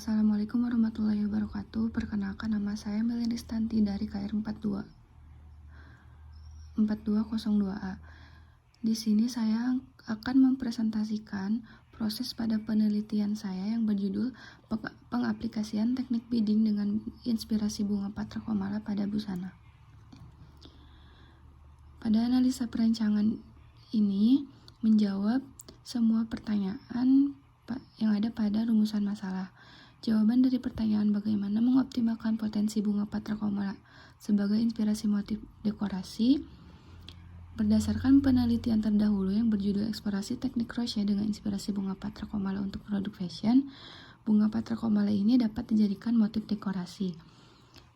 Assalamualaikum warahmatullahi wabarakatuh. Perkenalkan, nama saya Melinistanti dari KR 4202A. Di sini saya akan mempresentasikan proses pada penelitian saya yang berjudul Pengaplikasian Teknik Bidding dengan Inspirasi Bunga Patra Komala pada Busana. Pada analisa perancangan ini menjawab semua pertanyaan yang ada pada rumusan masalah. Jawaban dari pertanyaan bagaimana mengoptimalkan potensi bunga patra komala sebagai inspirasi motif dekorasi berdasarkan penelitian terdahulu yang berjudul Eksplorasi Teknik Crochet dengan Inspirasi Bunga Patra Komala untuk Produk Fashion. Bunga patra komala ini dapat dijadikan motif dekorasi.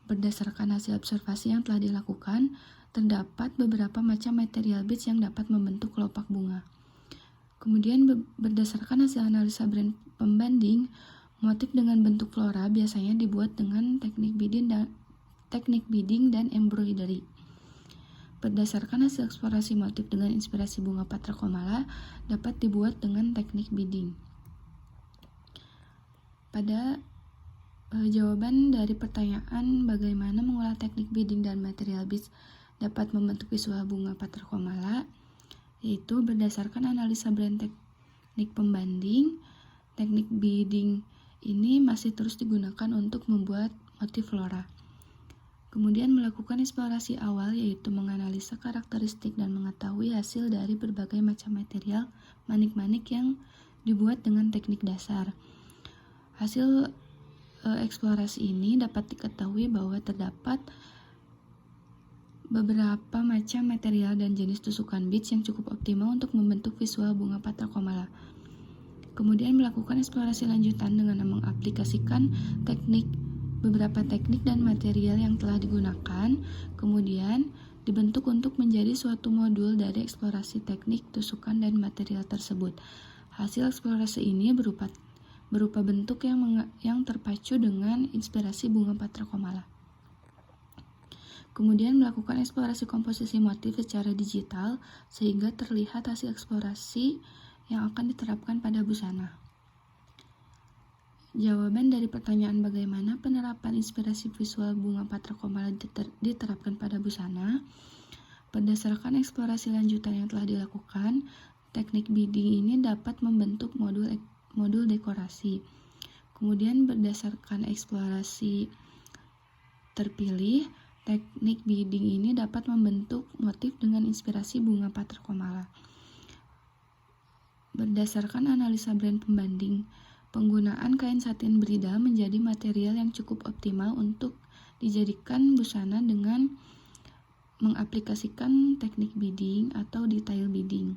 Berdasarkan hasil observasi yang telah dilakukan, terdapat beberapa macam material beads yang dapat membentuk kelopak bunga. Kemudian berdasarkan hasil analisa brand pembanding, motif dengan bentuk flora biasanya dibuat dengan teknik bidding dan embroidery. Berdasarkan hasil eksplorasi motif dengan inspirasi bunga patra komala dapat dibuat dengan teknik bidding. Pada jawaban dari pertanyaan bagaimana mengolah teknik bidding dan material beads dapat membentuk visual bunga patra komala, yaitu berdasarkan analisa brand teknik pembanding, teknik bidding ini masih terus digunakan untuk membuat motif flora. Kemudian melakukan eksplorasi awal, yaitu menganalisa karakteristik dan mengetahui hasil dari berbagai macam material manik-manik yang dibuat dengan teknik dasar. Hasil eksplorasi ini dapat diketahui bahwa terdapat beberapa macam material dan jenis tusukan beads yang cukup optimal untuk membentuk visual bunga patra komala. Kemudian melakukan eksplorasi lanjutan dengan mengaplikasikan beberapa teknik dan material yang telah digunakan, kemudian dibentuk untuk menjadi suatu modul dari eksplorasi teknik, tusukan, dan material tersebut. Hasil eksplorasi ini berupa bentuk yang terpacu dengan inspirasi bunga patra komala. Kemudian melakukan eksplorasi komposisi motif secara digital sehingga terlihat hasil eksplorasi yang akan diterapkan pada busana. Jawaban dari pertanyaan bagaimana penerapan inspirasi visual bunga patra komala diterapkan pada busana. Berdasarkan eksplorasi lanjutan yang telah dilakukan, teknik bidding ini dapat membentuk modul dekorasi. Kemudian berdasarkan eksplorasi terpilih, teknik bidding ini dapat membentuk motif dengan inspirasi bunga patra komala. Berdasarkan analisa brand pembanding, penggunaan kain satin bridal menjadi material yang cukup optimal untuk dijadikan busana dengan mengaplikasikan teknik bidding atau detail bidding.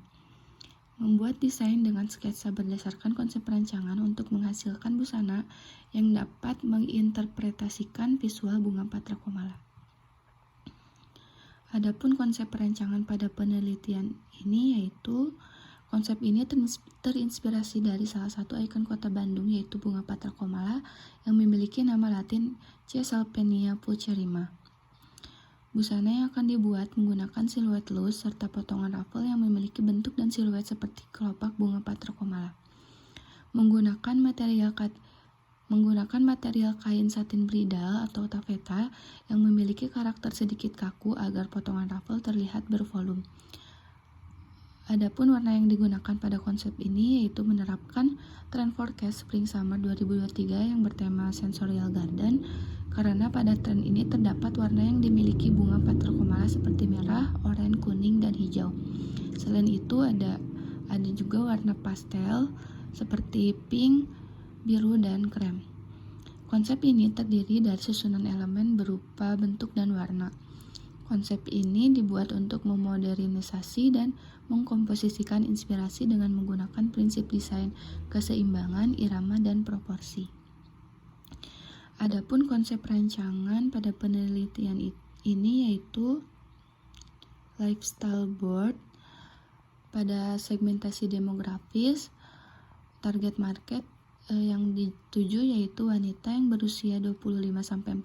Membuat desain dengan sketsa berdasarkan konsep perancangan untuk menghasilkan busana yang dapat menginterpretasikan visual bunga patra komala. Adapun konsep perancangan pada penelitian ini yaitu konsep ini terinspirasi dari salah satu ikon kota Bandung, yaitu bunga patra komala yang memiliki nama latin Caesalpinia pulcherrima. Busana yang akan dibuat menggunakan siluet loose serta potongan ruffle yang memiliki bentuk dan siluet seperti kelopak bunga patra komala. Menggunakan material kain satin bridal atau taffeta yang memiliki karakter sedikit kaku agar potongan ruffle terlihat bervolume. Adapun warna yang digunakan pada konsep ini yaitu menerapkan tren forecast Spring Summer 2023 yang bertema Sensorial Garden, karena pada tren ini terdapat warna yang dimiliki bunga patra komala seperti merah, oranye, kuning, dan hijau. Selain itu ada juga warna pastel seperti pink, biru, dan krem. Konsep ini terdiri dari susunan elemen berupa bentuk dan warna. Konsep ini dibuat untuk memodernisasi dan mengkomposisikan inspirasi dengan menggunakan prinsip desain keseimbangan, irama, dan proporsi. Adapun konsep rancangan pada penelitian ini yaitu lifestyle board pada segmentasi demografis, target market yang dituju yaitu wanita yang berusia 25-45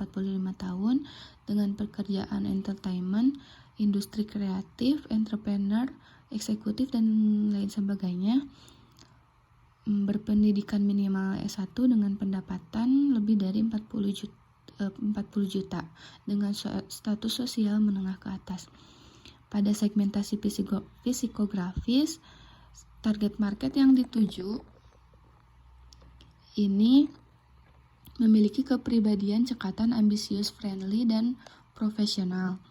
tahun dengan pekerjaan entertainment, industri kreatif, entrepreneur, eksekutif, dan lain sebagainya. Berpendidikan minimal S1 dengan pendapatan juta dengan status sosial menengah ke atas. Pada segmentasi psikografis, target market yang dituju ini memiliki kepribadian cekatan, ambisius, friendly, dan profesional.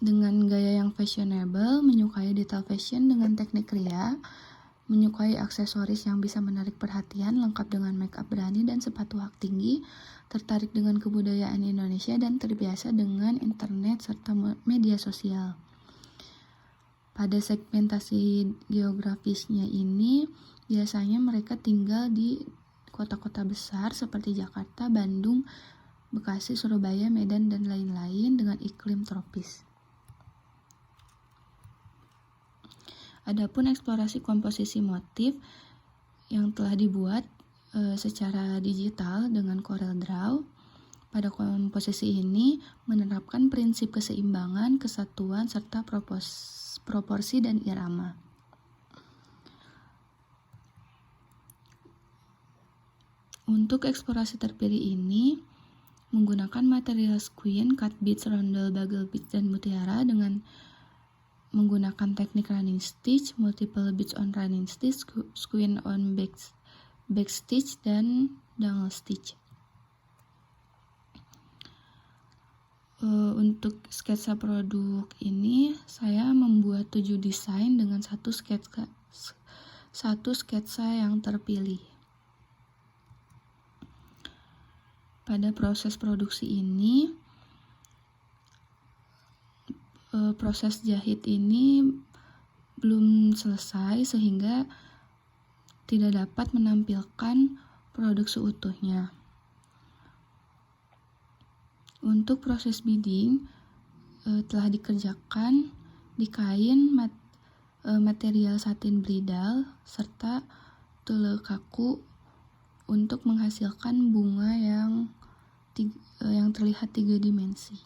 Dengan gaya yang fashionable, menyukai detail fashion dengan teknik ria, menyukai aksesoris yang bisa menarik perhatian, lengkap dengan make up berani dan sepatu hak tinggi, tertarik dengan kebudayaan Indonesia, dan terbiasa dengan internet serta media sosial. Pada segmentasi geografisnya ini, biasanya mereka tinggal di kota-kota besar seperti Jakarta, Bandung, Bekasi, Surabaya, Medan, dan lain-lain dengan iklim tropis. Adapun eksplorasi komposisi motif yang telah dibuat secara digital dengan Corel Draw, pada komposisi ini menerapkan prinsip keseimbangan, kesatuan, serta proporsi dan irama. Untuk eksplorasi terpilih ini menggunakan material squin, cut beads, rondel, bagel beads, dan mutiara dengan menggunakan teknik running stitch, multiple beads on running stitch, squin on back stitch, dan dangle stitch. Untuk sketsa produk ini saya membuat 7 desain dengan satu sketsa yang terpilih. Pada proses produksi ini, proses jahit ini belum selesai sehingga tidak dapat menampilkan produk seutuhnya. Untuk proses beading telah dikerjakan di kain material satin bridal serta tule kaku untuk menghasilkan bunga yang terlihat 3 dimensi.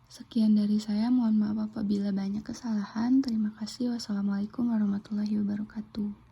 Sekian dari saya, mohon maaf apabila banyak kesalahan. Terima kasih. Wassalamualaikum warahmatullahi wabarakatuh.